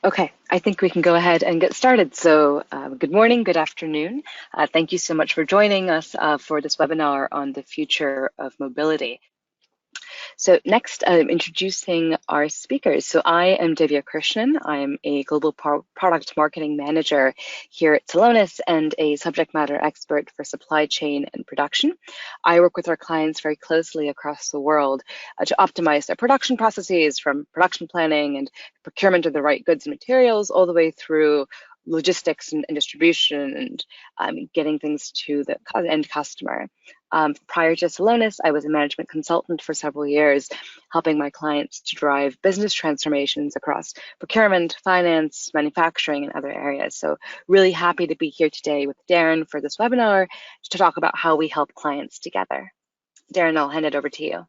Okay, I think we can go ahead and get started. So good morning, good afternoon. Thank you so much for joining us for this webinar on the future of mobility. So next, I'm introducing our speakers. So I am Divya Krishnan. I'm a global product marketing manager here at Celonis and a subject matter expert for supply chain and production. I work with our clients very closely across the world to optimize their production processes, from production planning and procurement of the right goods and materials all the way through logistics and distribution and getting things to the end customer. Prior to Celonis, I was a management consultant for several years, helping my clients to drive business transformations across procurement, finance, manufacturing, and other areas. So really happy to be here today with Darren for this webinar to talk about how we help clients together. Darren, I'll hand it over to you.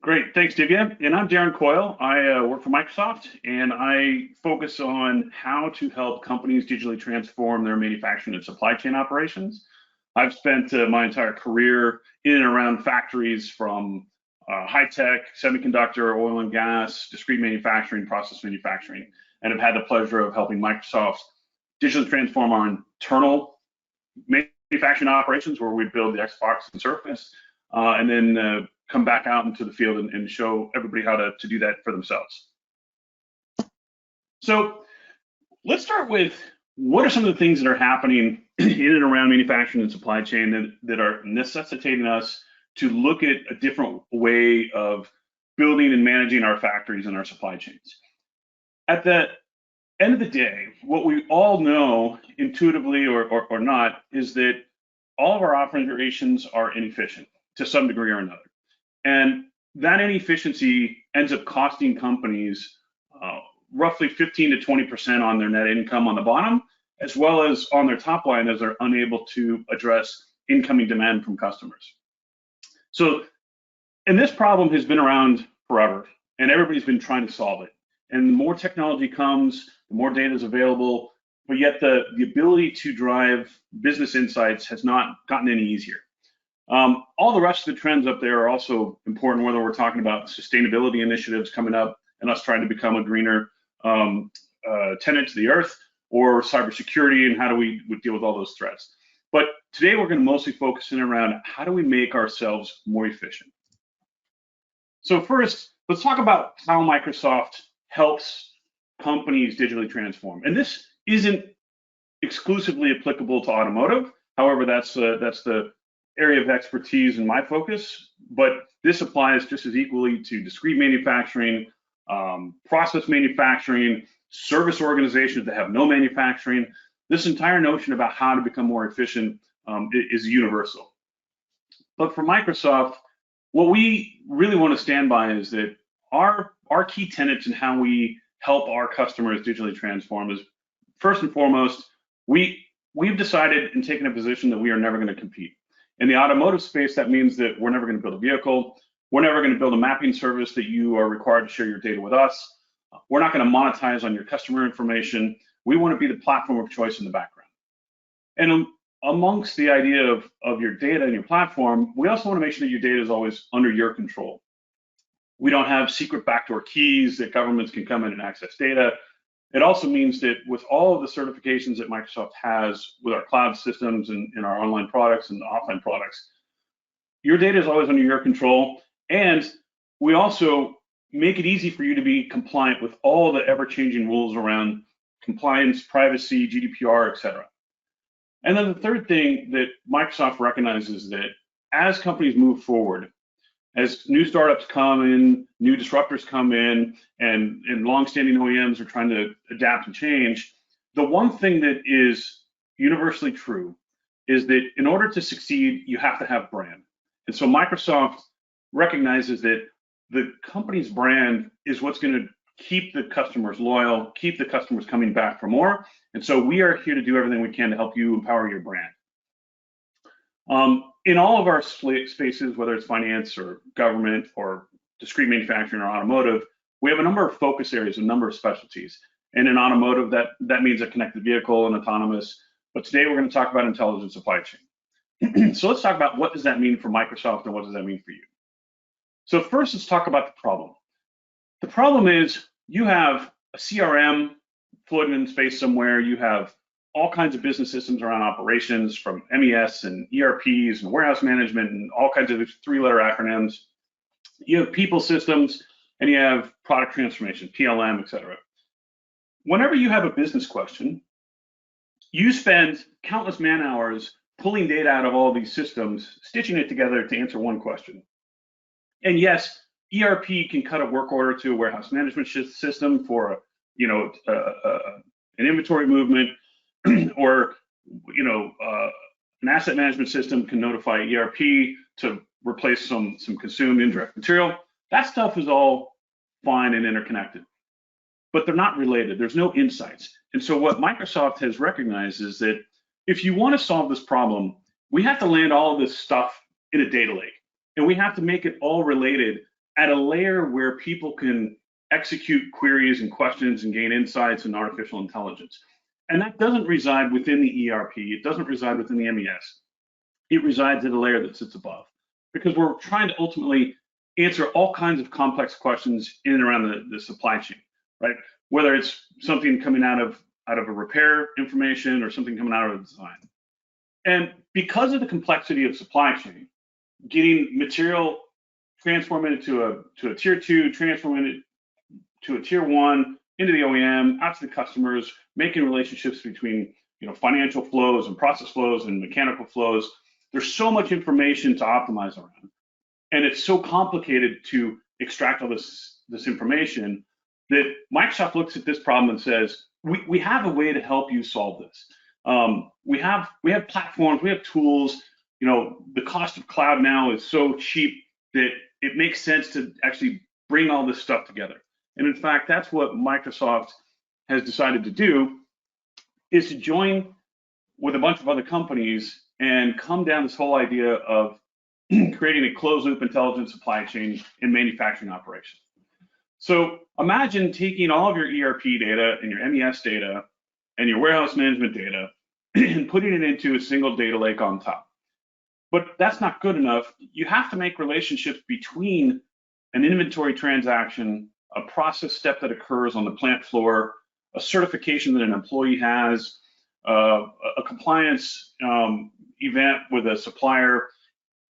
Great, thanks, Divya. And I'm Darren Coyle. I work for Microsoft, and I focus on how to help companies digitally transform their manufacturing and supply chain operations. I've spent my entire career in and around factories, from high-tech, semiconductor, oil and gas, discrete manufacturing, process manufacturing, and have had the pleasure of helping Microsoft digitally transform our internal manufacturing operations, where we build the Xbox and Surface, and then come back out into the field and show everybody how to do that for themselves. So let's start with, what are some of the things that are happening in and around manufacturing and supply chain that are necessitating us to look at a different way of building and managing our factories and our supply chains? At the end of the day, what we all know, intuitively or not, is that all of our operations are inefficient to some degree or another. And that inefficiency ends up costing companies roughly 15 to 20% on their net income on the bottom, as well as on their top line, as they're unable to address incoming demand from customers. So, and this problem has been around forever, and everybody's been trying to solve it. And the more technology comes, the more data is available, but yet the ability to drive business insights has not gotten any easier. All the rest of the trends up there are also important, whether we're talking about sustainability initiatives coming up and us trying to become a greener tenant to the earth, or cybersecurity and how do we deal with all those threats. But today we're going to mostly focus in around, how do we make ourselves more efficient? So first, let's talk about how Microsoft helps companies digitally transform. And this isn't exclusively applicable to automotive. However, that's the area of expertise and my focus, but this applies just as equally to discrete manufacturing, process manufacturing, service organizations that have no manufacturing. This entire notion about how to become more efficient is universal. But for Microsoft, what we really want to stand by is that our key tenets in how we help our customers digitally transform is, first and foremost, we've decided and taken a position that we are never going to compete. In the automotive space, that means that we're never going to build a vehicle. We're never going to build a mapping service that you are required to share your data with us. We're not going to monetize on your customer information. We want to be the platform of choice in the background. And amongst the idea of your data and your platform, we also want to make sure that your data is always under your control. We don't have secret backdoor keys that governments can come in and access data. It also means that with all of the certifications that Microsoft has with our cloud systems and our online products and offline products, your data is always under your control. And we also make it easy for you to be compliant with all the ever-changing rules around compliance, privacy, GDPR, etc. And then the third thing that Microsoft recognizes is that as companies move forward, as new startups come in, new disruptors come in, and longstanding OEMs are trying to adapt and change, the one thing that is universally true is that in order to succeed, you have to have brand. And so Microsoft recognizes that the company's brand is what's going to keep the customers loyal, keep the customers coming back for more. And so we are here to do everything we can to help you empower your brand. In all of our spaces, whether it's finance or government or discrete manufacturing or automotive, we have a number of focus areas, a number of specialties. And in automotive, that means a connected vehicle and autonomous. But today we're going to talk about intelligent supply chain. So let's talk about, what does that mean for Microsoft and what does that mean for you? So first, let's talk about the problem. The problem is you have a CRM floating in space somewhere. You have all kinds of business systems around operations, from MES and ERPs and warehouse management and all kinds of three-letter acronyms. You have people systems, and you have product transformation, PLM, et cetera. Whenever you have a business question, you spend countless man hours pulling data out of all these systems, stitching it together to answer one question. And yes, ERP can cut a work order to a warehouse management system for an inventory movement, or an asset management system can notify ERP to replace some consumed indirect material. That stuff is all fine and interconnected, but they're not related. There's no insights. And so what Microsoft has recognized is that if you want to solve this problem, we have to land all of this stuff in a data lake, and we have to make it all related at a layer where people can execute queries and questions and gain insights and artificial intelligence. And that doesn't reside within the ERP. It doesn't reside within the MES. It resides at a layer that sits above, because we're trying to ultimately answer all kinds of complex questions in and around the supply chain, right? Whether it's something coming out of a repair information or something coming out of a design. And because of the complexity of supply chain, getting material transformed into a tier 2, transformed into to a tier 1, into the OEM, out to the customers, making relationships between financial flows and process flows and mechanical flows. There's so much information to optimize around, and it's so complicated to extract all this information that Microsoft looks at this problem and says, we have a way to help you solve this. We have platforms, we have tools. The cost of cloud now is so cheap that it makes sense to actually bring all this stuff together. And in fact, that's what Microsoft has decided to do, is to join with a bunch of other companies and come down this whole idea of creating a closed loop intelligent supply chain in manufacturing operations. So imagine taking all of your ERP data and your MES data and your warehouse management data and putting it into a single data lake on top. But that's not good enough. You have to make relationships between an inventory transaction, a process step that occurs on the plant floor, a certification that an employee has, a compliance event with a supplier.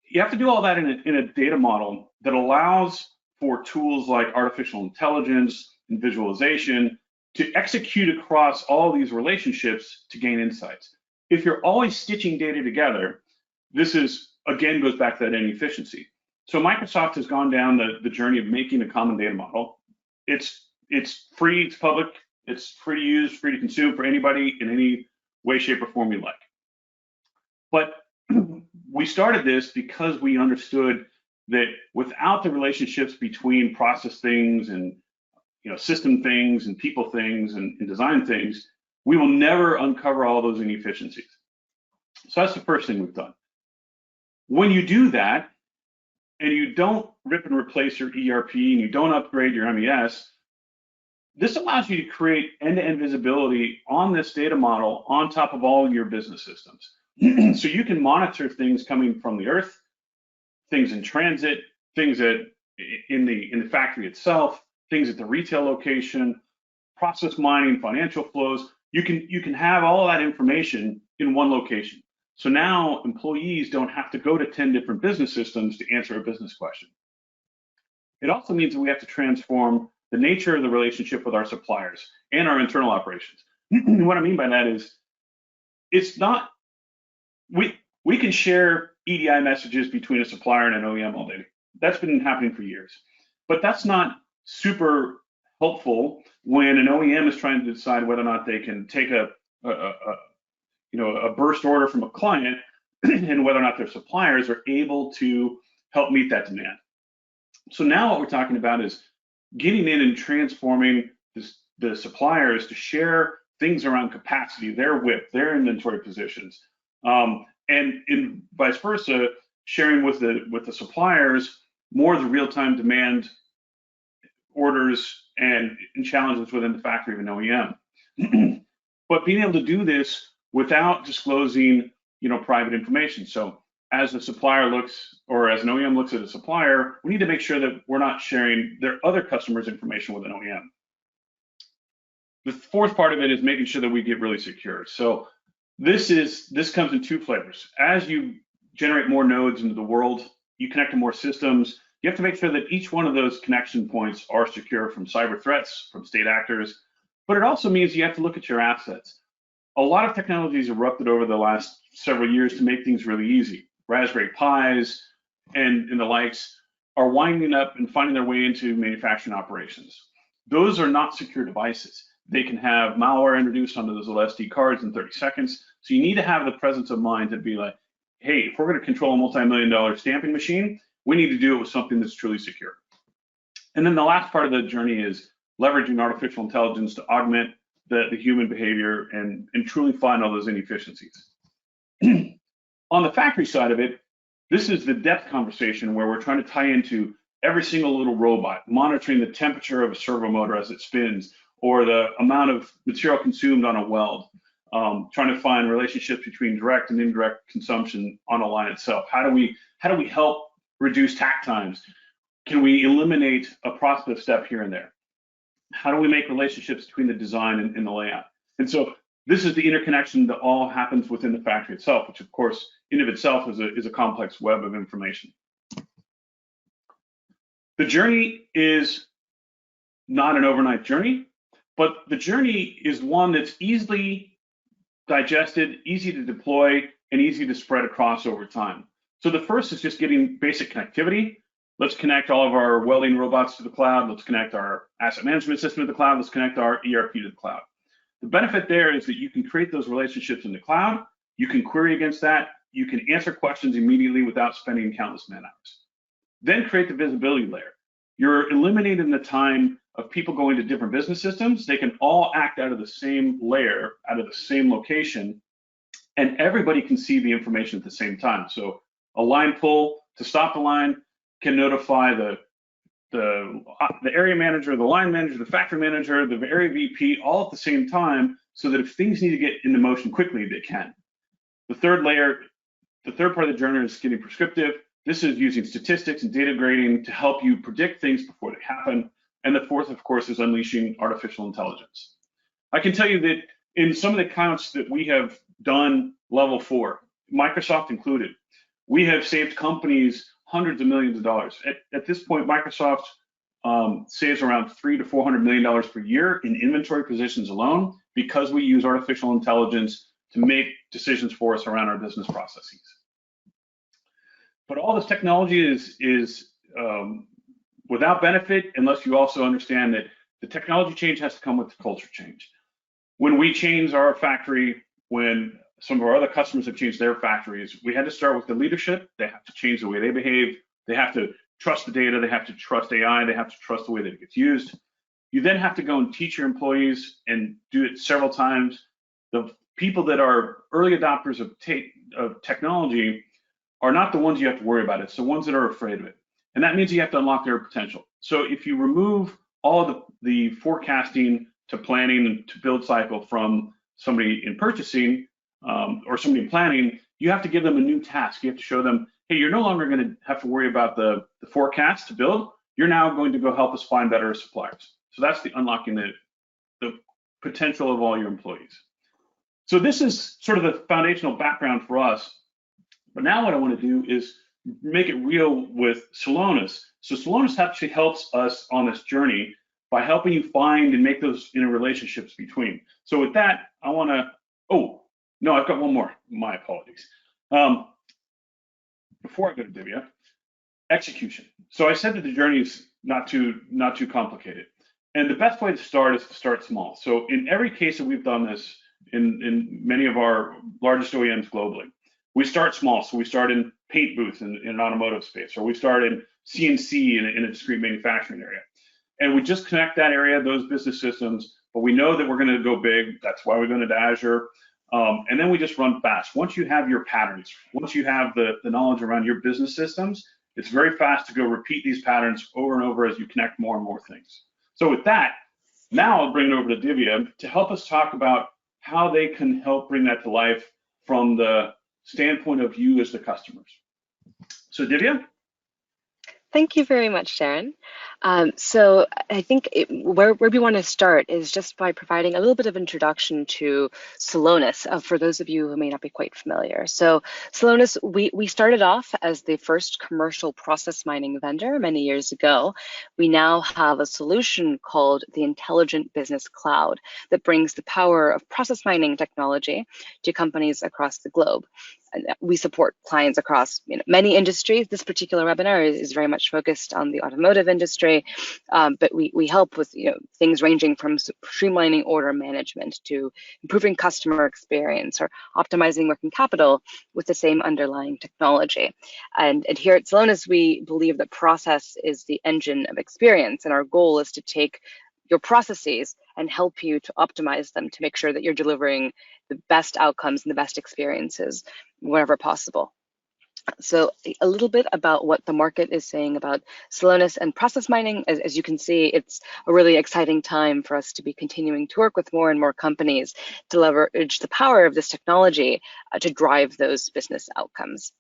You have to do all that in a data model that allows for tools like artificial intelligence and visualization to execute across all these relationships to gain insights. If you're always stitching data together, this again goes back to that inefficiency. So Microsoft has gone down the journey of making a common data model. It's free, it's public, it's free to use, free to consume for anybody in any way, shape, or form you like. But we started this because we understood that without the relationships between process things and system things and people things and design things, we will never uncover all those inefficiencies. So that's the first thing we've done. When you do that, and you don't rip and replace your ERP, and you don't upgrade your MES, this allows you to create end-to-end visibility on this data model on top of all your business systems. So you can monitor things coming from the earth, things in transit, things in the factory itself, things at the retail location, process mining, financial flows. You can have all of that information in one location. So now employees don't have to go to 10 different business systems to answer a business question. It also means that we have to transform the nature of the relationship with our suppliers and our internal operations. What I mean by that is, it's not, we can share EDI messages between a supplier and an OEM all day. That's been happening for years. But that's not super helpful when an OEM is trying to decide whether or not they can take a burst order from a client and whether or not their suppliers are able to help meet that demand. So now what we're talking about is getting in and transforming the suppliers to share things around capacity, their WIP, their inventory positions, and in vice versa, sharing with the suppliers more of the real-time demand orders and challenges within the factory of an OEM. But being able to do this without disclosing, private information. So as a supplier looks, or as an OEM looks at a supplier, we need to make sure that we're not sharing their other customers' information with an OEM. The fourth part of it is making sure that we get really secure. So this comes in two flavors. As you generate more nodes into the world, you connect to more systems, you have to make sure that each one of those connection points are secure from cyber threats, from state actors, but it also means you have to look at your assets. A lot of technologies erupted over the last several years to make things really easy. Raspberry Pis and the likes are winding up and finding their way into manufacturing operations. Those are not secure devices. They can have malware introduced onto those SD cards in 30 seconds. So you need to have the presence of mind to be like, hey, if we're going to control a multi-million-dollar stamping machine, we need to do it with something that's truly secure. And then the last part of the journey is leveraging artificial intelligence to augment the human behavior and truly find all those inefficiencies. On the factory side of it, this is the depth conversation where we're trying to tie into every single little robot, monitoring the temperature of a servo motor as it spins, or the amount of material consumed on a weld, trying to find relationships between direct and indirect consumption on a line itself. How do we help reduce takt times? Can we eliminate a process step here and there? How do we make relationships between the design and the layout? And so this is the interconnection that all happens within the factory itself, which of course in of itself is a complex web of information. The journey is not an overnight journey, but the journey is one that's easily digested, easy to deploy, and easy to spread across over time. So the first is just getting basic connectivity. Let's connect all of our welding robots to the cloud. Let's connect our asset management system to the cloud. Let's connect our ERP to the cloud. The benefit there is that you can create those relationships in the cloud. You can query against that. You can answer questions immediately without spending countless man hours. Then create the visibility layer. You're eliminating the time of people going to different business systems. They can all act out of the same layer, out of the same location, and everybody can see the information at the same time. So a line pull to stop the line can notify the area manager, the line manager, the factory manager, the area VP, all at the same time, so that if things need to get into motion quickly, they can. The third layer, the third part of the journey is getting prescriptive. This is using statistics and data grading to help you predict things before they happen. And the fourth, of course, is unleashing artificial intelligence. I can tell you that in some of the accounts that we have done level 4, Microsoft included, we have saved companies hundreds of millions of dollars. At this point, Microsoft saves around $300 to $400 million per year in inventory positions alone because we use artificial intelligence to make decisions for us around our business processes. But all this technology is without benefit unless you also understand that the technology change has to come with the culture change. When we change our factory, when some of our other customers have changed their factories, we had to start with the leadership. They have to change the way they behave. They have to trust the data. They have to trust AI. They have to trust the way that it gets used. You then have to go and teach your employees and do it several times. The people that are early adopters of technology are not the ones you have to worry about. It's the ones that are afraid of it. And that means you have to unlock their potential. So if you remove all of the forecasting to planning and to build cycle from somebody in purchasing or somebody in planning, you have to give them a new task. You have to show them, hey, you're no longer going to have to worry about the forecast to build. You're now going to go help us find better suppliers. So that's the unlocking the potential of all your employees. So this is sort of the foundational background for us. But now what I want to do is make it real with Celonis. So Celonis actually helps us on this journey by helping you find and make those interrelationships between. So with that, I want to, oh, no, I've got one more. My apologies. Before I go to Divya, execution. So I said that the journey is not too complicated. And the best way to start is to start small. So in every case that we've done this in many of our largest OEMs globally, we start small. So we start in paint booths in an automotive space, or we start in CNC in a discrete manufacturing area. And we just connect that area, those business systems, but we know that we're going to go big. That's why we're going to Azure. And then we just run fast. Once you have your patterns, once you have the knowledge around your business systems, it's very fast to go repeat these patterns over and over as you connect more and more things. So with that, now I'll bring it over to Divya to help us talk about how they can help bring that to life from the standpoint of you as the customers. So Divya? Thank you very much, Sharon. So I think where we want to start is just by providing a little bit of introduction to Celonis, for those of you who may not be quite familiar. So Celonis, we started off as the first commercial process mining vendor many years ago. We now have a solution called the Intelligent Business Cloud that brings the power of process mining technology to companies across the globe. We support clients across many industries. This particular webinar is very much focused on the automotive industry, but we help with things ranging from streamlining order management to improving customer experience or optimizing working capital with the same underlying technology. And here at Celonis, we believe that process is the engine of experience, and our goal is to take your processes and help you to optimize them to make sure that you're delivering the best outcomes and the best experiences wherever possible. So a little bit about what the market is saying about Celonis and process mining. As you can see, it's a really exciting time for us to be continuing to work with more and more companies to leverage the power of this technology to drive those business outcomes.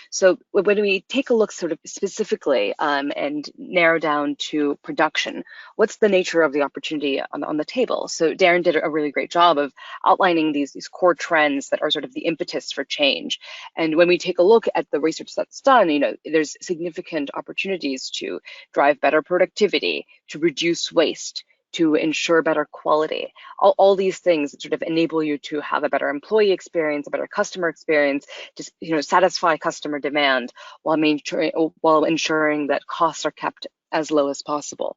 So when we take a look sort of specifically and narrow down to production, what's the nature of the opportunity on the table? So Darren did a really great job of outlining these core trends that are sort of the impetus for change. And when we take a look at the research that's done, there's significant opportunities to drive better productivity, to reduce waste, to ensure better quality. All these things that sort of enable you to have a better employee experience, a better customer experience, just satisfy customer demand while ensuring that costs are kept as low as possible.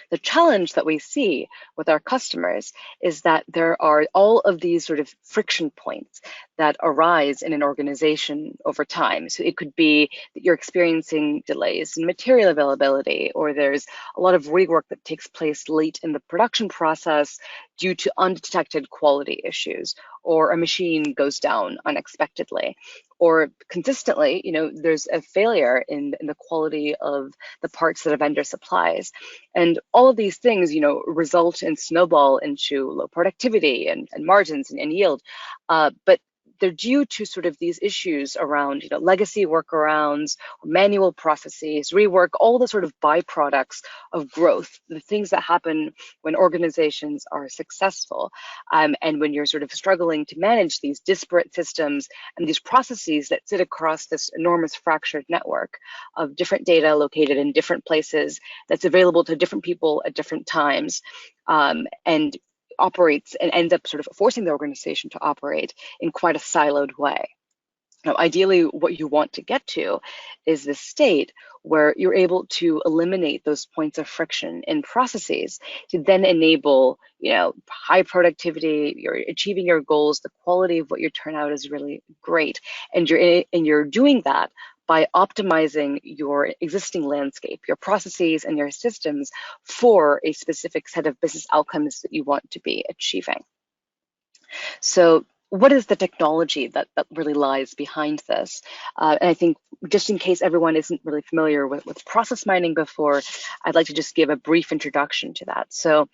The challenge that we see with our customers is that there are all of these sort of friction points that arise in an organization over time. So it could be that you're experiencing delays in material availability, or there's a lot of rework that takes place late in the production process due to undetected quality issues, or a machine goes down unexpectedly, or consistently, there's a failure in the quality of the parts that a vendor supplies. And all of these things, result in snowball into low productivity and margins and yield. But they're due to sort of these issues around, legacy workarounds, manual processes, rework, all the sort of byproducts of growth, the things that happen when organizations are successful. And when you're sort of struggling to manage these disparate systems and these processes that sit across this enormous fractured network of different data located in different places that's available to different people at different times, and operates and ends up sort of forcing the organization to operate in quite a siloed way. Now, ideally, what you want to get to is this state where you're able to eliminate those points of friction in processes to then enable, high productivity. You're achieving your goals. The quality of what you turn out is really great, and you're doing that by optimizing your existing landscape, your processes and your systems for a specific set of business outcomes that you want to be achieving. So what is the technology that really lies behind this? And I think just in case everyone isn't really familiar with process mining before, I'd like to just give a brief introduction to that. So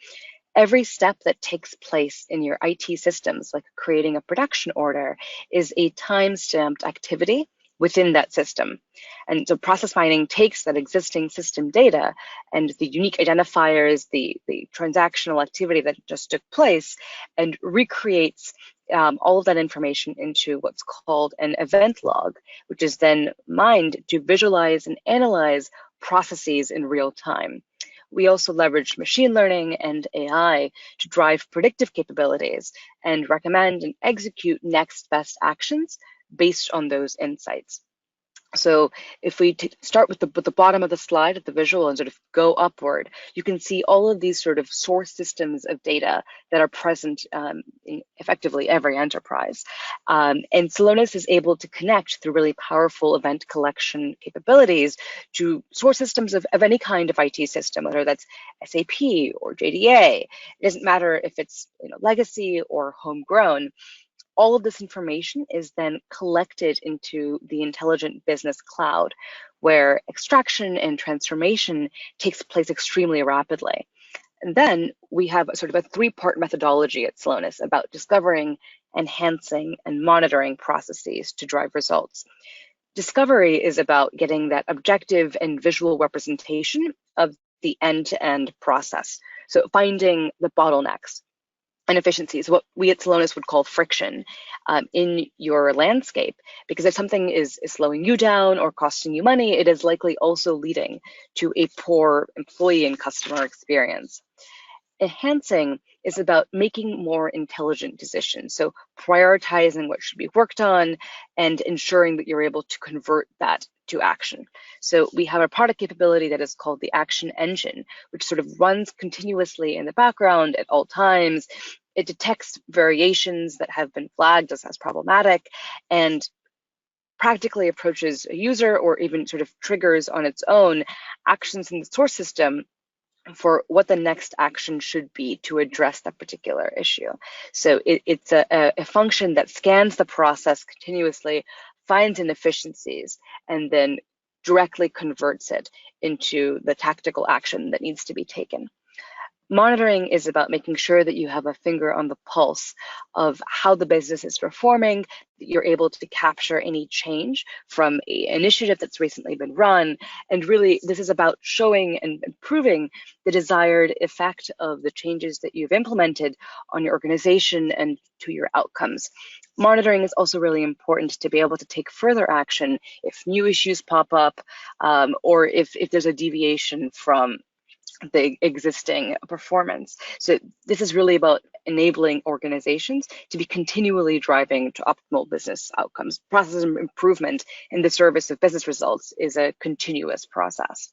every step that takes place in your IT systems, like creating a production order, is a time-stamped activity within that system. And so process mining takes that existing system data and the unique identifiers, the transactional activity that just took place, and recreates all of that information into what's called an event log, which is then mined to visualize and analyze processes in real time. We also leverage machine learning and AI to drive predictive capabilities and recommend and execute next best actions based on those insights. So if we start with the bottom of the slide at the visual and sort of go upward, you can see all of these sort of source systems of data that are present in effectively every enterprise. And Celonis is able to connect through really powerful event collection capabilities to source systems of any kind of IT system, whether that's SAP or JDA. It doesn't matter if it's legacy or homegrown. All of this information is then collected into the Intelligent Business Cloud, where extraction and transformation takes place extremely rapidly. And then we have sort of a three-part methodology at Celonis about discovering, enhancing, and monitoring processes to drive results. Discovery is about getting that objective and visual representation of the end-to-end process. So finding the bottlenecks and efficiencies, what we at Celonis would call friction in your landscape, because if something is slowing you down or costing you money, it is likely also leading to a poor employee and customer experience. Enhancing is about making more intelligent decisions. So prioritizing what should be worked on and ensuring that you're able to convert that to action. So we have a product capability that is called the Action Engine, which sort of runs continuously in the background at all times. It detects variations that have been flagged as problematic and practically approaches a user or even sort of triggers on its own actions in the source system for what the next action should be to address that particular issue. So it's a function that scans the process continuously, finds inefficiencies, and then directly converts it into the tactical action that needs to be taken. Monitoring is about making sure that you have a finger on the pulse of how the business is performing, that you're able to capture any change from an initiative that's recently been run. And really, this is about showing and proving the desired effect of the changes that you've implemented on your organization and to your outcomes. Monitoring is also really important to be able to take further action if new issues pop up or if there's a deviation from the existing performance. So this is really about enabling organizations to be continually driving to optimal business outcomes. Process improvement in the service of business results is a continuous process.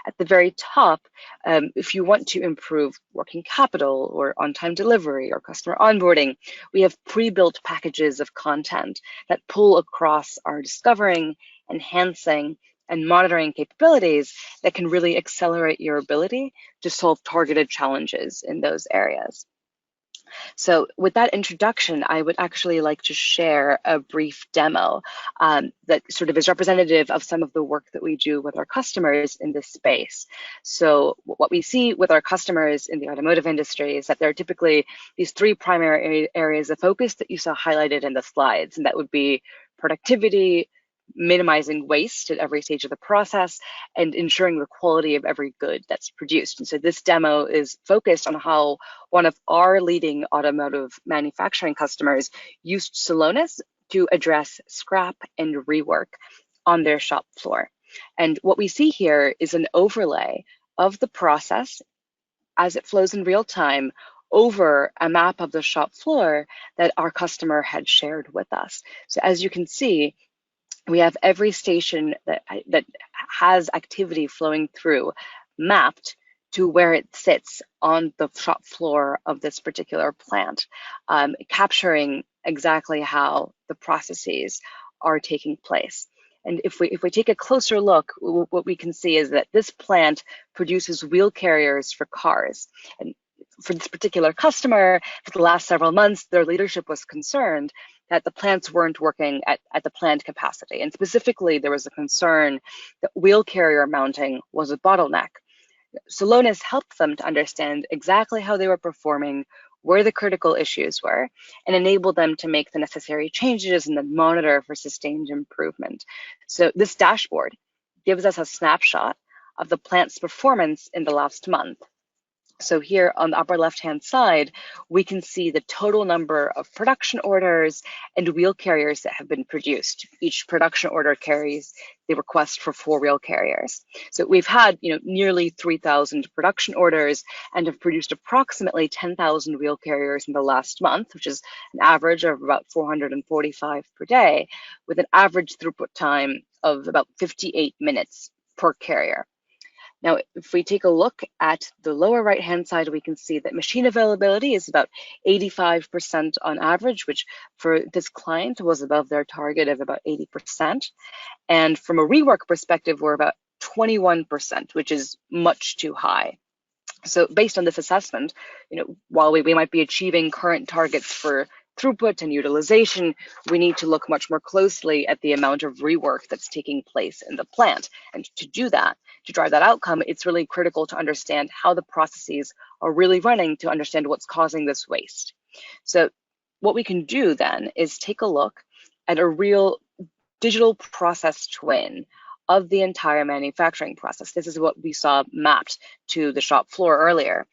At the very top, if you want to improve working capital or on-time delivery or customer onboarding, we have pre-built packages of content that pull across our discovering, enhancing, and monitoring capabilities that can really accelerate your ability to solve targeted challenges in those areas. So with that introduction, I would actually like to share a brief demo that sort of is representative of some of the work that we do with our customers in this space. So what we see with our customers in the automotive industry is that there are typically these three primary areas of focus that you saw highlighted in the slides, and that would be productivity, minimizing waste at every stage of the process, and ensuring the quality of every good that's produced. And so this demo is focused on how one of our leading automotive manufacturing customers used Celonis to address scrap and rework on their shop floor. And what we see here is an overlay of the process as it flows in real time over a map of the shop floor that our customer had shared with us. So as you can see, we have every station that has activity flowing through mapped to where it sits on the shop floor of this particular plant, capturing exactly how the processes are taking place. And if we take a closer look, what we can see is that this plant produces wheel carriers for cars. And for this particular customer, for the last several months, their leadership was concerned that the plants weren't working at the planned capacity. And specifically, there was a concern that wheel carrier mounting was a bottleneck. Celonis helped them to understand exactly how they were performing, where the critical issues were, and enabled them to make the necessary changes and then monitor for sustained improvement. So this dashboard gives us a snapshot of the plant's performance in the last month. So here on the upper left-hand side, we can see the total number of production orders and wheel carriers that have been produced. Each production order carries the request for 4 wheel carriers. So we've had nearly 3,000 production orders and have produced approximately 10,000 wheel carriers in the last month, which is an average of about 445 per day, with an average throughput time of about 58 minutes per carrier. Now, if we take a look at the lower right-hand side, we can see that machine availability is about 85% on average, which for this client was above their target of about 80%. And from a rework perspective, we're about 21%, which is much too high. So based on this assessment, while we might be achieving current targets for throughput and utilization, we need to look much more closely at the amount of rework that's taking place in the plant. And to do that, to drive that outcome, it's really critical to understand how the processes are really running to understand what's causing this waste. So what we can do then is take a look at a real digital process twin of the entire manufacturing process. This is what we saw mapped to the shop floor earlier.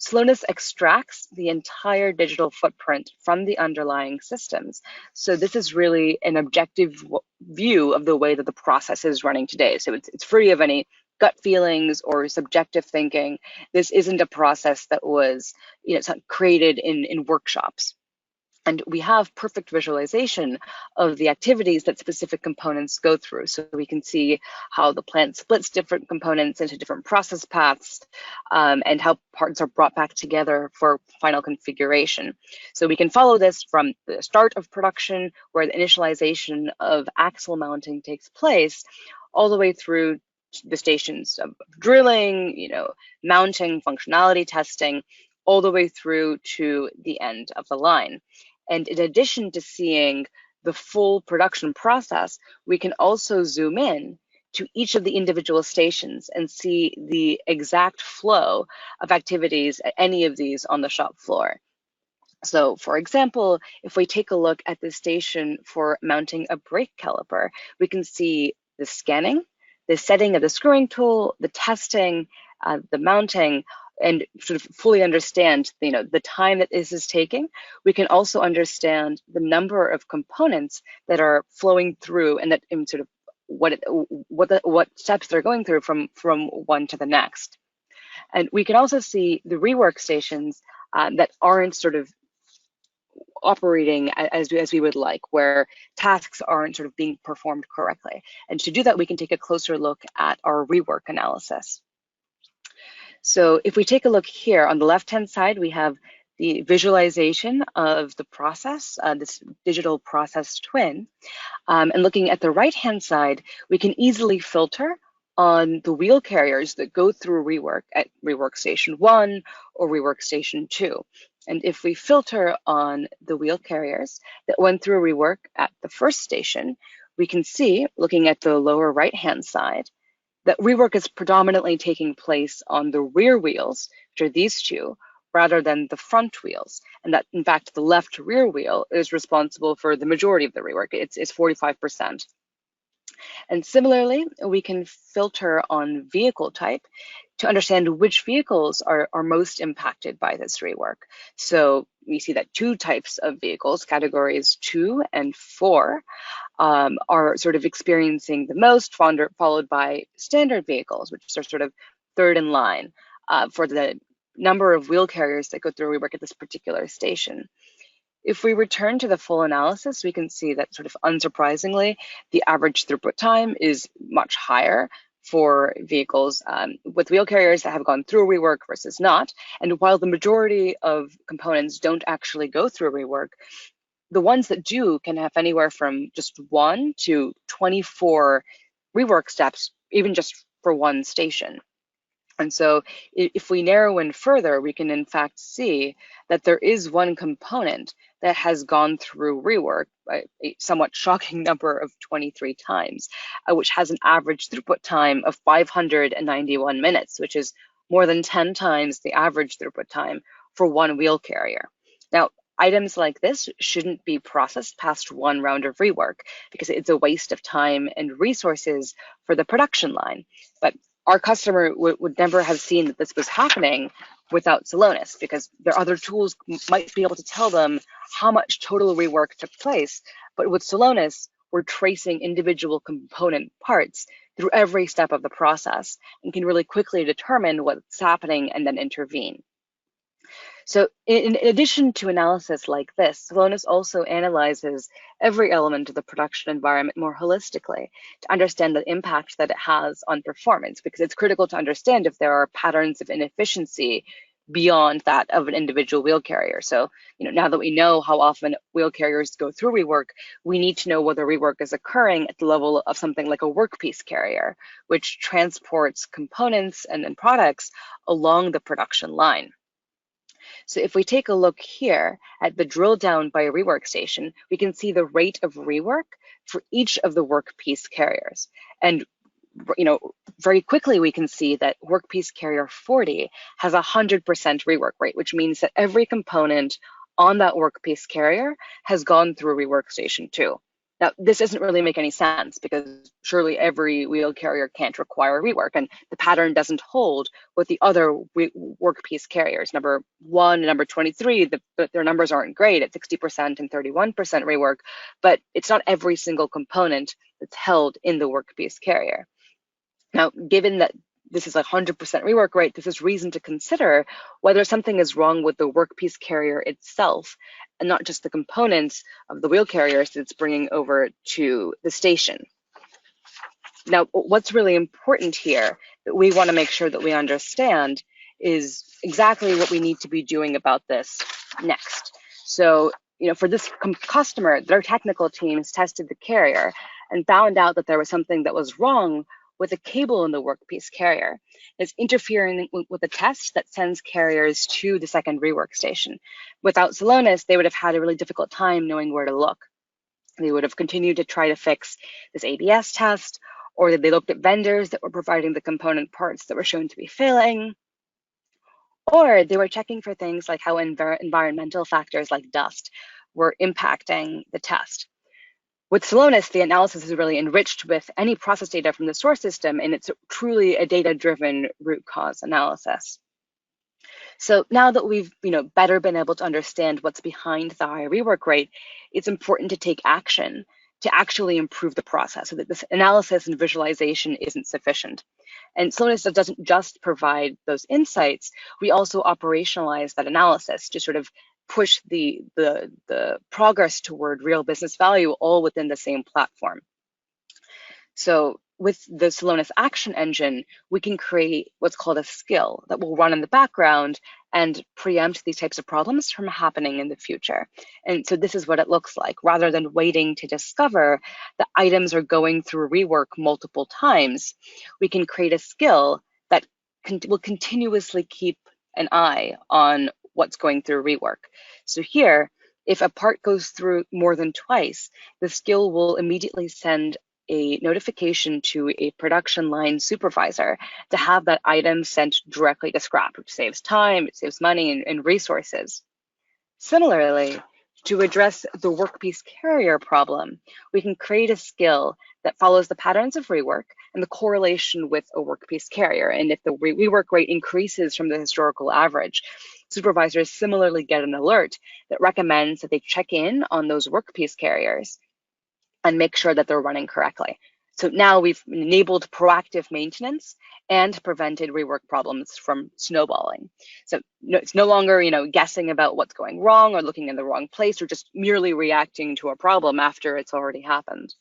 Celonis extracts the entire digital footprint from the underlying systems. So this is really an objective view of the way that the process is running today. So it's free of any gut feelings or subjective thinking. This isn't a process that was, created in workshops. And we have perfect visualization of the activities that specific components go through. So we can see how the plant splits different components into different process paths, and how parts are brought back together for final configuration. So we can follow this from the start of production, where the initialization of axle mounting takes place, all the way through the stations of drilling, mounting, functionality testing, all the way through to the end of the line. And in addition to seeing the full production process, we can also zoom in to each of the individual stations and see the exact flow of activities at any of these on the shop floor. So for example, if we take a look at the station for mounting a brake caliper, we can see the scanning, the setting of the screwing tool, the testing, the mounting, and sort of fully understand, the time that this is taking. We can also understand the number of components that are flowing through, and that in sort of what steps they're going through from one to the next. And we can also see the rework stations that aren't sort of operating as we would like, where tasks aren't sort of being performed correctly. And to do that, we can take a closer look at our rework analysis. So if we take a look here on the left-hand side, we have the visualization of the process, this digital process twin. And looking at the right-hand side, we can easily filter on the wheel carriers that go through rework at rework station 1 or rework station 2. And if we filter on the wheel carriers that went through rework at the first station, we can see, looking at the lower right-hand side, that rework is predominantly taking place on the rear wheels, which are these two, rather than the front wheels. And that, in fact, the left rear wheel is responsible for the majority of the rework. It's 45%. And similarly, we can filter on vehicle type to understand which vehicles are most impacted by this rework. So we see that two types of vehicles, categories 2 and 4, are sort of experiencing the most, followed by standard vehicles, which are sort of third in line for the number of wheel carriers that go through rework at this particular station. If we return to the full analysis, we can see that, sort of unsurprisingly, the average throughput time is much higher for vehicles with wheel carriers that have gone through rework versus not. And while the majority of components don't actually go through rework, the ones that do can have anywhere from just 1 to 24 rework steps, even just for one station. And so if we narrow in further, we can in fact see that there is one component that has gone through rework by a somewhat shocking number of 23 times, which has an average throughput time of 591 minutes, which is more than 10 times the average throughput time for one wheel carrier. Now, items like this shouldn't be processed past one round of rework because it's a waste of time and resources for the production line. But our customer would never have seen that this was happening without Celonis, because their other tools might be able to tell them how much total rework took place. But with Celonis, we're tracing individual component parts through every step of the process and can really quickly determine what's happening and then intervene. So in addition to analysis like this, Celonis also analyzes every element of the production environment more holistically to understand the impact that it has on performance, because it's critical to understand if there are patterns of inefficiency beyond that of an individual wheel carrier. So, now that we know how often wheel carriers go through rework, we need to know whether rework is occurring at the level of something like a workpiece carrier, which transports components and products along the production line. So if we take a look here at the drill down by a rework station, we can see the rate of rework for each of the workpiece carriers. And very quickly we can see that workpiece carrier 40 has 100% rework rate, which means that every component on that workpiece carrier has gone through rework station 2. Now, this doesn't really make any sense because surely every wheel carrier can't require rework, and the pattern doesn't hold with the other workpiece carriers. Number 1 and number 23, their numbers aren't great at 60% and 31% rework, but it's not every single component that's held in the workpiece carrier. Now, given that this is a 100% rework rate, this is reason to consider whether something is wrong with the workpiece carrier itself and not just the components of the wheel carriers that it's bringing over to the station. Now, what's really important here that we want to make sure that we understand is exactly what we need to be doing about this next. So, for this customer, their technical teams tested the carrier and found out that there was something that was wrong with a cable in the workpiece carrier. It's interfering with a test that sends carriers to the second rework station. Without Celonis, they would have had a really difficult time knowing where to look. They would have continued to try to fix this ABS test, or they looked at vendors that were providing the component parts that were shown to be failing, or they were checking for things like how environmental factors like dust were impacting the test. With Celonis, the analysis is really enriched with any process data from the source system, and it's truly a data-driven root cause analysis. So now that we've better been able to understand what's behind the high rework rate, it's important to take action to actually improve the process so that this analysis and visualization isn't sufficient. And Celonis doesn't just provide those insights, we also operationalize that analysis to sort of push the progress toward real business value all within the same platform. So with the Celonis action engine, we can create what's called a skill that will run in the background and preempt these types of problems from happening in the future. And so this is what it looks like. Rather than waiting to discover that items are going through rework multiple times, we can create a skill that will continuously keep an eye on what's going through rework. So here, if a part goes through more than twice, the skill will immediately send a notification to a production line supervisor to have that item sent directly to scrap, which saves time, it saves money and resources. Similarly, to address the workpiece carrier problem, we can create a skill that follows the patterns of rework and the correlation with a workpiece carrier. And if the rework rate increases from the historical average, supervisors similarly get an alert that recommends that they check in on those workpiece carriers and make sure that they're running correctly. So now we've enabled proactive maintenance and prevented rework problems from snowballing. So it's no longer, guessing about what's going wrong or looking in the wrong place or just merely reacting to a problem after it's already happened.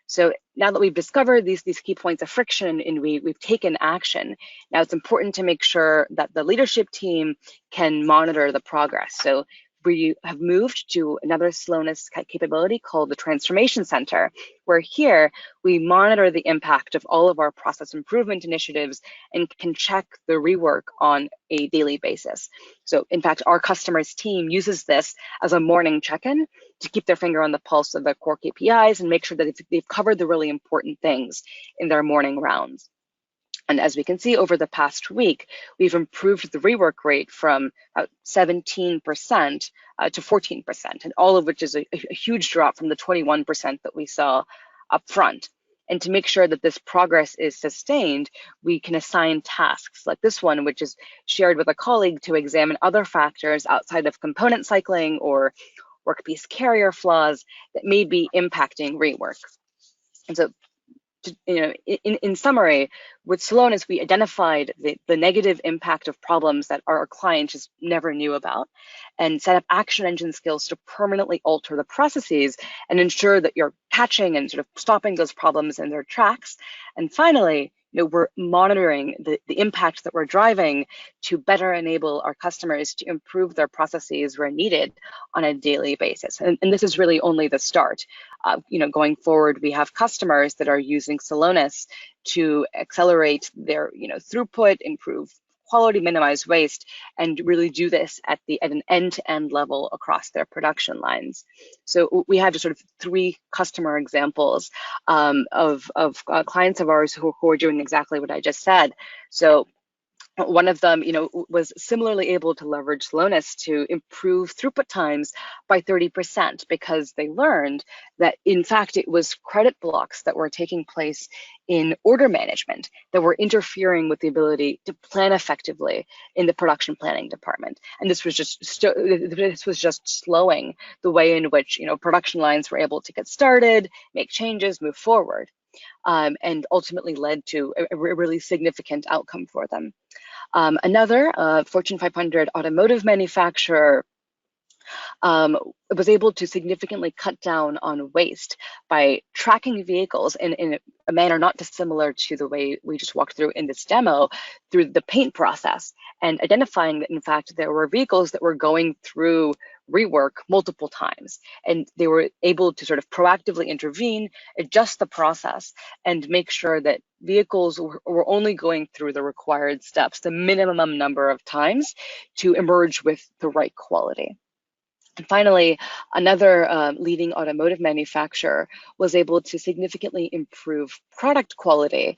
So now that we've discovered these key points of friction and we've taken action, now it's important to make sure that the leadership team can monitor the progress. So we have moved to another Celonis capability called the Transformation Center, where here we monitor the impact of all of our process improvement initiatives and can check the rework on a daily basis. So in fact, our customers team uses this as a morning check-in to keep their finger on the pulse of their core KPIs and make sure that they've covered the really important things in their morning rounds. And as we can see over the past week, we've improved the rework rate from about 17% to 14%, and all of which is a huge drop from the 21% that we saw up front. And to make sure that this progress is sustained, we can assign tasks like this one, which is shared with a colleague to examine other factors outside of component cycling or workpiece carrier flaws that may be impacting rework. And so in summary, with Celonis, we identified the negative impact of problems that our clients just never knew about and set up action engine skills to permanently alter the processes and ensure that you're catching and sort of stopping those problems in their tracks. And finally, we're monitoring the impact that we're driving to better enable our customers to improve their processes where needed on a daily basis. And this is really only the start. Going forward, we have customers that are using Celonis to accelerate their throughput, improve quality, minimize waste, and really do this at an end-to-end level across their production lines. So we have sort of 3 customer examples of clients of ours who are doing exactly what I just said. So One of them, was similarly able to leverage Celonis to improve throughput times by 30% because they learned that, in fact, it was credit blocks that were taking place in order management that were interfering with the ability to plan effectively in the production planning department. And this was just slowing the way in which production lines were able to get started, make changes, move forward, and ultimately led to a really significant outcome for them. Another Fortune 500 automotive manufacturer was able to significantly cut down on waste by tracking vehicles in a manner not dissimilar to the way we just walked through in this demo, through the paint process, and identifying that, in fact, there were vehicles that were going through rework multiple times. And they were able to sort of proactively intervene, adjust the process, and make sure that vehicles were only going through the required steps, the minimum number of times, to emerge with the right quality. And finally, another leading automotive manufacturer was able to significantly improve product quality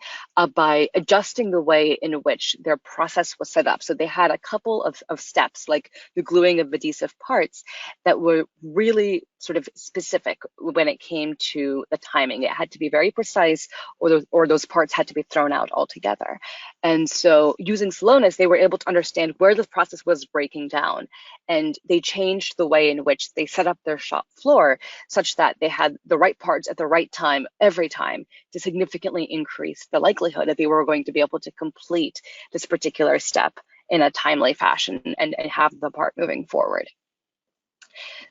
by adjusting the way in which their process was set up. So they had a couple of steps, like the gluing of adhesive parts, that were really sort of specific when it came to the timing. It had to be very precise, or those parts had to be thrown out altogether. And so using Celonis, they were able to understand where the process was breaking down, and they changed the way in which they set up their shop floor such that they had the right parts at the right time every time, to significantly increase the likelihood that they were going to be able to complete this particular step in a timely fashion and have the part moving forward.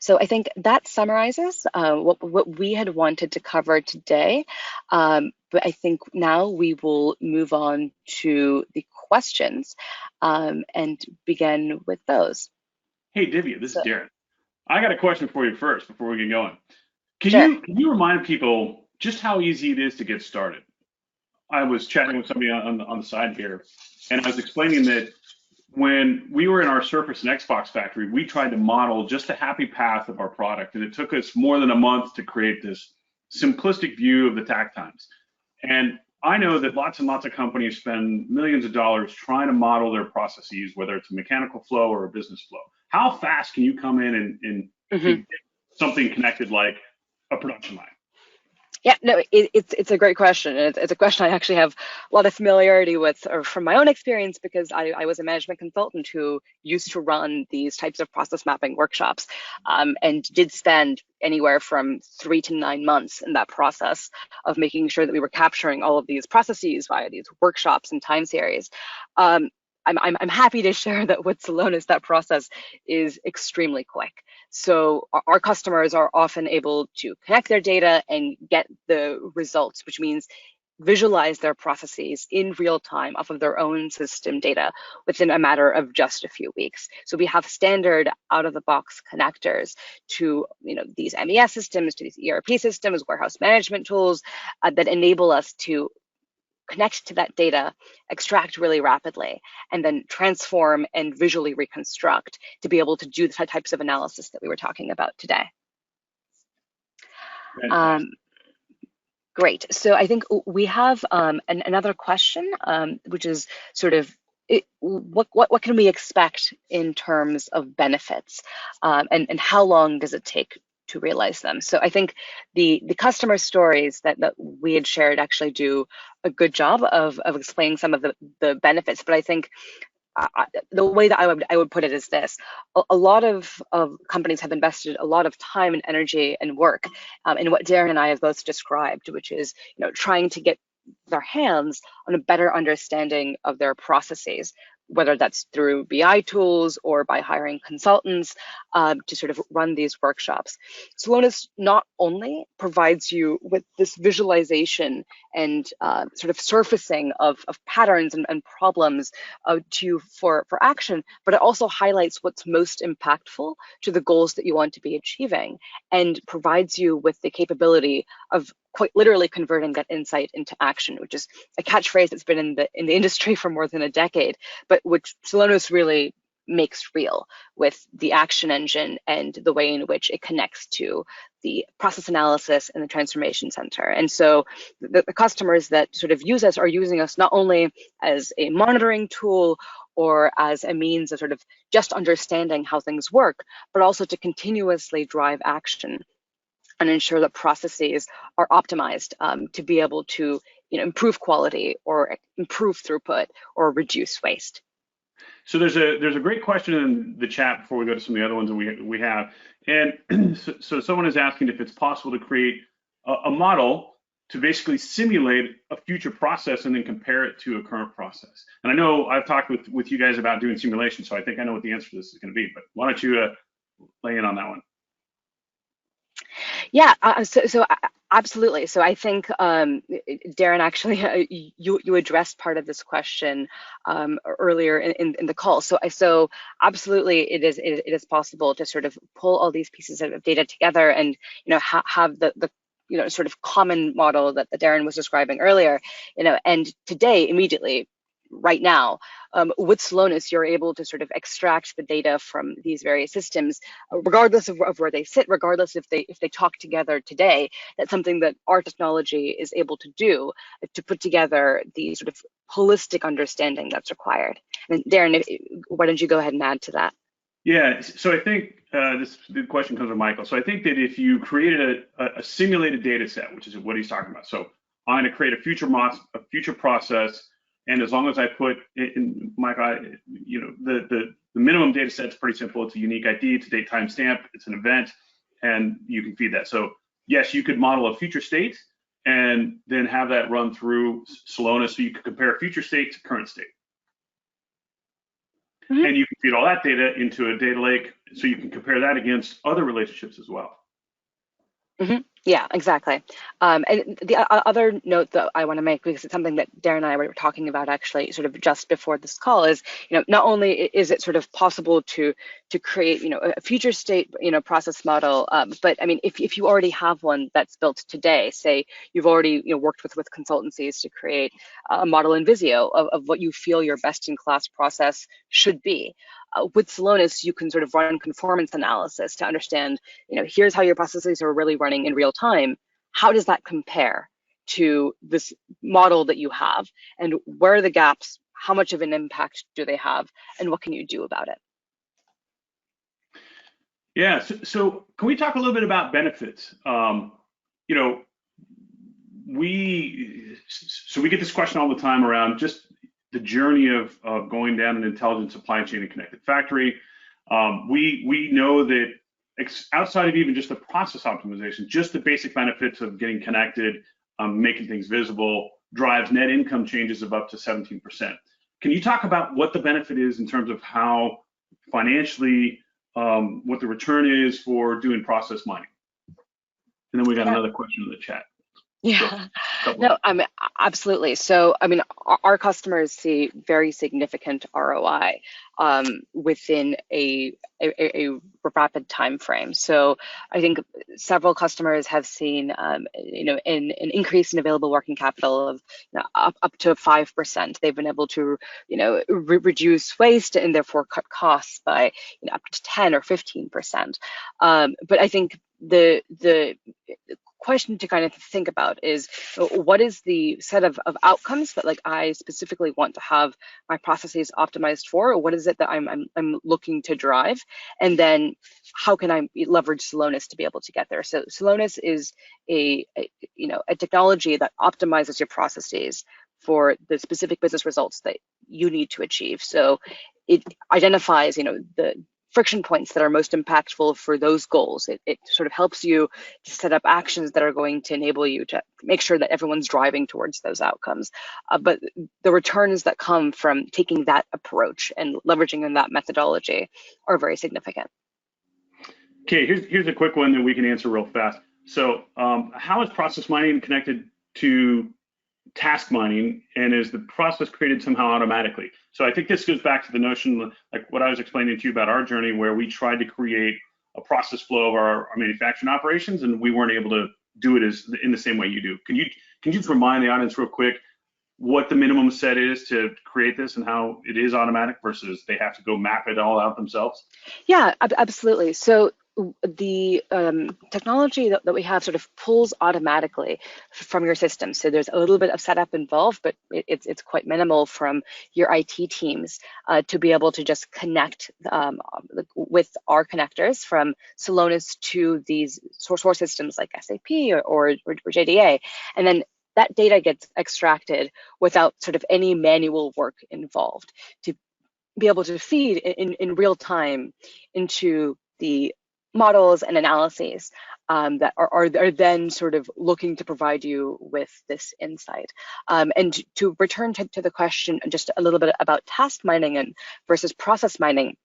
So I think that summarizes what we had wanted to cover today. But I think now we will move on to the questions and begin with those. Hey, Divya, this is Darren. I got a question for you first before we get going. Sure. Can you remind people just how easy it is to get started? I was chatting with somebody on the side here, and I was explaining that when we were in our Surface and Xbox factory, we tried to model just a happy path of our product, and it took us more than a month to create this simplistic view of the takt times. And I know that lots and lots of companies spend millions of dollars trying to model their processes, whether it's a mechanical flow or a business flow. How fast can you come in and get something connected like a production line? Yeah, no, it's a great question. And it's a question I actually have a lot of familiarity with, or from my own experience, because I was a management consultant who used to run these types of process mapping workshops, and did spend anywhere from 3 to 9 months in that process of making sure that we were capturing all of these processes via these workshops and time series. I'm happy to share that with Celonis, that process is extremely quick. So our customers are often able to connect their data and get the results, which means visualize their processes in real time off of their own system data within a matter of just a few weeks. So we have standard out-of-the-box connectors to these MES systems, to these ERP systems, warehouse management tools that enable us to connect to that data, extract really rapidly, and then transform and visually reconstruct to be able to do the types of analysis that we were talking about today. Great. So I think we have another question, which is sort of, what can we expect in terms of benefits, and how long does it take to realize them? So I think the customer stories that we had shared actually do a good job of explaining some of the benefits. But I think the way that I would put it is this: a lot of companies have invested a lot of time and energy and work in what Darren and I have both described, which is trying to get their hands on a better understanding of their processes, whether that's through BI tools or by hiring consultants to sort of run these workshops. Celonis not only provides you with this visualization and sort of surfacing of patterns and problems for action, but it also highlights what's most impactful to the goals that you want to be achieving, and provides you with the capability of quite literally converting that insight into action, which is a catchphrase that's been in the industry for more than a decade, but which Celonis really makes real with the action engine and the way in which it connects to the process analysis and the transformation center. And so the customers that sort of use us are using us not only as a monitoring tool or as a means of sort of just understanding how things work, but also to continuously drive action and ensure that processes are optimized to be able to improve quality or improve throughput or reduce waste. So there's a great question in the chat before we go to some of the other ones that we have, and so someone is asking if it's possible to create a model to basically simulate a future process and then compare it to a current process. And I know I've talked with you guys about doing simulation, so I think I know what the answer to this is going to be. But why don't you lay in on that one? Yeah, absolutely. So I think, Darren, actually, you addressed part of this question earlier in the call. So absolutely, it is possible to sort of pull all these pieces of data together and have the sort of common model that Darren was describing earlier. And today, immediately, right now, with Celonis, you're able to sort of extract the data from these various systems, regardless of where they sit, regardless if they talk together today. That's something that our technology is able to do, to put together the sort of holistic understanding that's required. And Darren, why don't you go ahead and add to that? Yeah, so I think the question comes from Michael. So I think that if you created a simulated data set, which is what he's talking about, so I'm going to create a future process. And as long as I put in the minimum data set's pretty simple. It's a unique ID, it's a date timestamp, it's an event, and you can feed that. So yes, you could model a future state and then have that run through Celonis, so you could compare future state to current state. Mm-hmm. And you can feed all that data into a data lake, so you can compare that against other relationships as well. Mm-hmm. Yeah, exactly. And the other note that I want to make, because it's something that Darren and I were talking about actually sort of just before this call, is not only is it sort of possible to create a future state process model, but I mean if you already have one that's built today, say you've already worked with consultancies to create a model in Visio of what you feel your best-in-class process should be. With Celonis, you can sort of run conformance analysis to understand, here's how your processes are really running in real time. How does that compare to this model that you have? And where are the gaps? How much of an impact do they have? And what can you do about it? Yeah, so can we talk a little bit about benefits? We get this question all the time around just the journey of going down an intelligent supply chain and connected factory. We know that outside of even just the process optimization, just the basic benefits of getting connected, making things visible, drives net income changes of up to 17%. Can you talk about what the benefit is in terms of how financially, what the return is for doing process mining? And then we got another question in the chat. Yeah, no, I mean, absolutely. So, I mean, our customers see very significant ROI within a rapid time frame. So, I think several customers have seen, an increase in available working capital of up to 5%. They've been able to, reduce waste and therefore cut costs by up to 10 or 15%. But I think the question to kind of think about is, what is the set of outcomes that I specifically want to have my processes optimized for? Or what is it that I'm looking to drive? And then how can I leverage Celonis to be able to get there? So Celonis is a technology that optimizes your processes for the specific business results that you need to achieve. So it identifies, the friction points that are most impactful for those goals. It sort of helps you to set up actions that are going to enable you to make sure that everyone's driving towards those outcomes. But the returns that come from taking that approach and leveraging in that methodology are very significant. Okay, here's a quick one that we can answer real fast. So how is process mining connected to task mining, and is the process created somehow automatically? So I think this goes back to the notion, like what I was explaining to you about our journey, where we tried to create a process flow of our manufacturing operations, and we weren't able to do it in the same way you do. Can you just remind the audience real quick what the minimum set is to create this and how it is automatic versus they have to go map it all out themselves? Yeah, absolutely. So the technology that we have sort of pulls automatically from your system. So there's a little bit of setup involved, but it's quite minimal from your IT teams to be able to just connect with our connectors from Celonis to these source systems like SAP or JDA. And then that data gets extracted without sort of any manual work involved to be able to feed in real time into the models and analyses that are then sort of looking to provide you with this insight. And to return to the question just a little bit about task mining and versus process mining,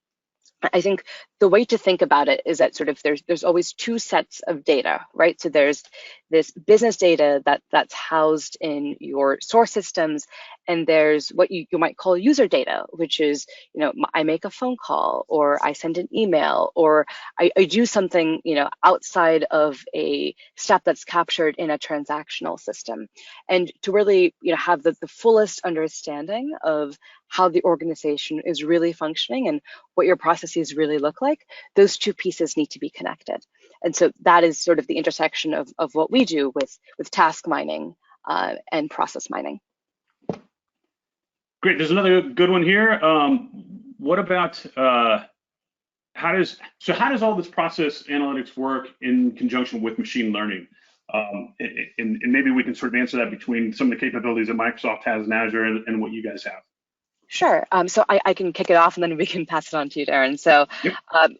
I think the way to think about it is that sort of there's always two sets of data, right? So there's this business data that's housed in your source systems, and there's what you might call user data, which is, I make a phone call, or I send an email, or I do something, outside of a step that's captured in a transactional system. And to really, have the fullest understanding of how the organization is really functioning and what your processes really look like, those two pieces need to be connected. And so that is sort of the intersection of what we do with task mining and process mining. Great. There's another good one here. What about how does all this process analytics work in conjunction with machine learning? And maybe we can sort of answer that between some of the capabilities that Microsoft has in Azure and what you guys have. Sure. So I can kick it off and then we can pass it on to you, Darren. So Yep.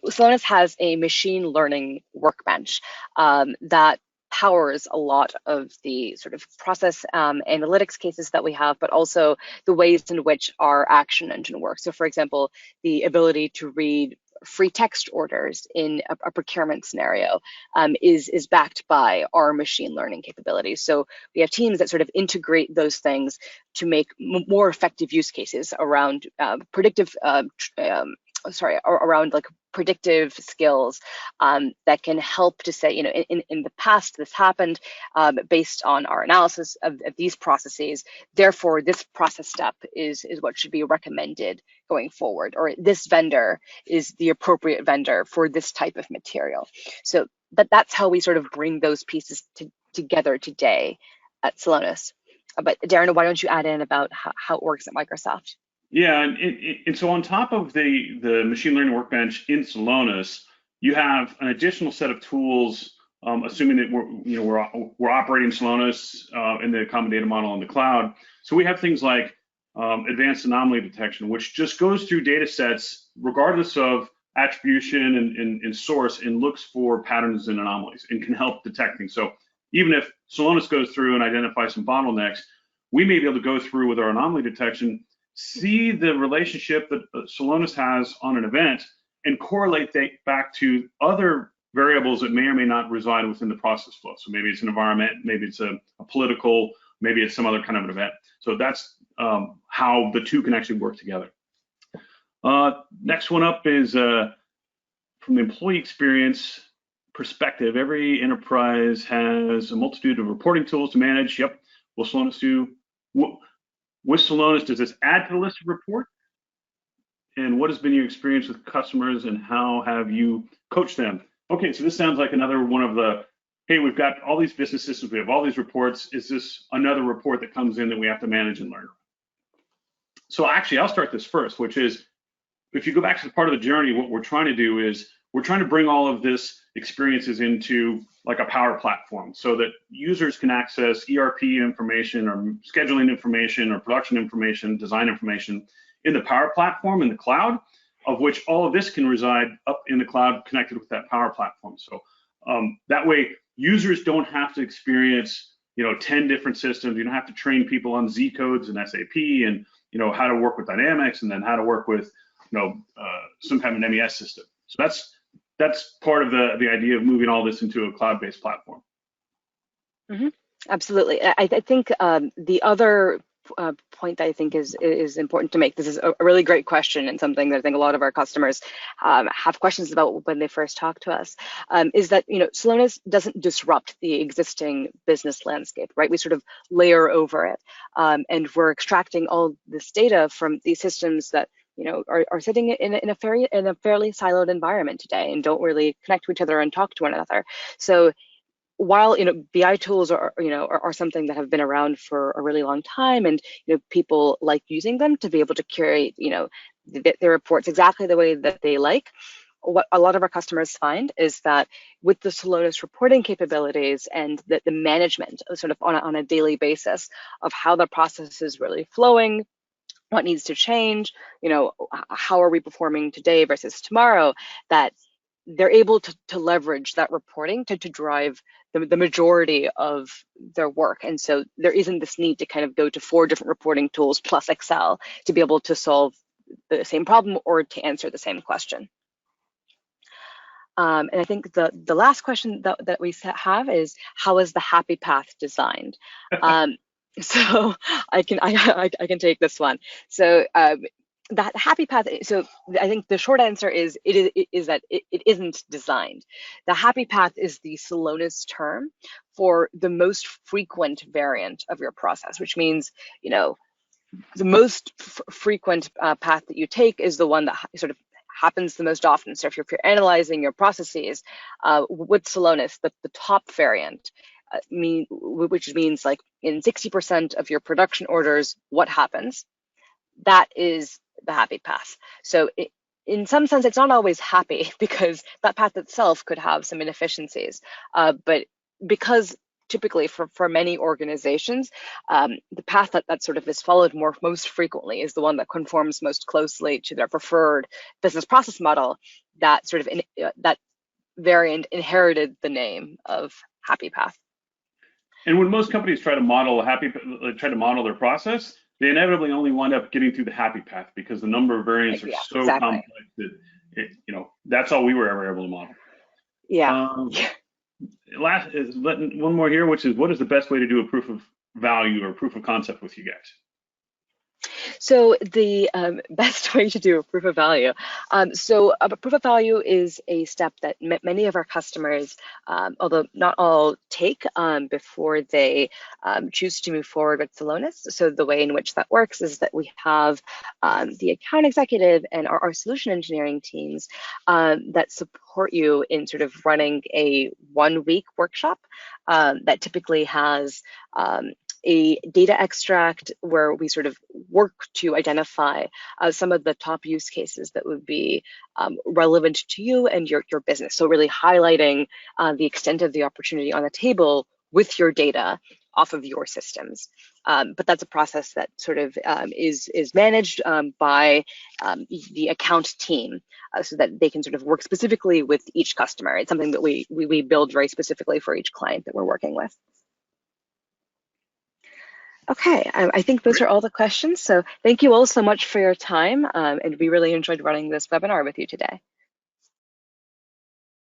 Celonis has a machine learning workbench that powers a lot of the sort of process analytics cases that we have, but also the ways in which our action engine works. So for example, the ability to read free text orders in a procurement scenario is backed by our machine learning capabilities. So we have teams that sort of integrate those things to make more effective use cases around around like predictive skills that can help to say, in the past this happened based on our analysis of these processes. Therefore, this process step is what should be recommended going forward, or this vendor is the appropriate vendor for this type of material. So that's how we sort of bring those pieces together today at Celonis. But Darren, why don't you add in about how it works at Microsoft? Yeah, and so on top of the machine learning workbench in Celonis, you have an additional set of tools. Assuming that we're operating Celonis in the common data model in the cloud, so we have things like advanced anomaly detection, which just goes through data sets regardless of attribution and source, and looks for patterns and anomalies and can help detecting. So even if Celonis goes through and identifies some bottlenecks, we may be able to go through with our anomaly detection, see the relationship that Celonis has on an event, and correlate that back to other variables that may or may not reside within the process flow. So maybe it's an environment, maybe it's a political, maybe it's some other kind of an event. So that's how the two can actually work together. Next one up is from the employee experience perspective. Every enterprise has a multitude of reporting tools to manage. Yep. Will Celonis do? With Celonis, does this add to the list of reports? And what has been your experience with customers, and how have you coached them? Okay, so this sounds like another one of the, hey, we've got all these business systems, we have all these reports. Is this another report that comes in that we have to manage and learn? So actually, I'll start this first, which is, if you go back to the part of the journey, what we're trying to do is we're trying to bring all of this experiences into like a power platform so that users can access ERP information or scheduling information or production information, design information in the power platform in the cloud, of which all of this can reside up in the cloud connected with that power platform. So that way users don't have to experience 10 different systems. You don't have to train people on Z codes and SAP and how to work with Dynamics and then how to work with some kind of an MES system. So that's part of the idea of moving all this into a cloud-based platform. Mm-hmm. Absolutely. I think the other point that I think is important to make. This is a really great question, and something that I think a lot of our customers have questions about when they first talk to us. Is that Celonis doesn't disrupt the existing business landscape, right? We sort of layer over it, and we're extracting all this data from these systems that are sitting in a fairly siloed environment today and don't really connect to each other and talk to one another. So while BI tools are something that have been around for a really long time, and people like using them to be able to curate their reports exactly the way that they like, what a lot of our customers find is that with the Celonis reporting capabilities and the management sort of on a daily basis of how the process is really flowing, what needs to change, how are we performing today versus tomorrow, that they're able to leverage that reporting to drive the majority of their work. And so there isn't this need to kind of go to 4 different reporting tools plus Excel to be able to solve the same problem or to answer the same question. And I think the last question that we have is, how is the happy path designed? So I can take this one. So that happy path, so I think the short answer is that it isn't designed. The happy path is the Celonis term for the most frequent variant of your process, which means the most frequent path that you take is the one that sort of happens the most often. So if you're analyzing your processes with Celonis, the top variant, which means like in 60% of your production orders, what happens? That is the happy path. So in some sense, it's not always happy because that path itself could have some inefficiencies. But because typically for many organizations, the path that sort of is followed most frequently is the one that conforms most closely to their preferred business process model. That sort of that variant inherited the name of happy path. And when most companies try to model their process, they inevitably only wind up getting through the happy path because the number of variants are so complex that that's all we were ever able to model. Yeah. Last is one more here, which is, what is the best way to do a proof of value or proof of concept with you guys? So the best way to do a proof of value. So a proof of value is a step that many of our customers, although not all, take before they choose to move forward with Celonis. So the way in which that works is that we have the account executive and our solution engineering teams that support you in sort of running a 1-week workshop that typically has a data extract where we sort of work to identify some of the top use cases that would be relevant to you and your business. So really highlighting the extent of the opportunity on the table with your data off of your systems. But that's a process that sort of is managed by the account team so that they can sort of work specifically with each customer. It's something that we build very specifically for each client that we're working with. Okay, I think those are all the questions. So thank you all so much for your time, and we really enjoyed running this webinar with you today.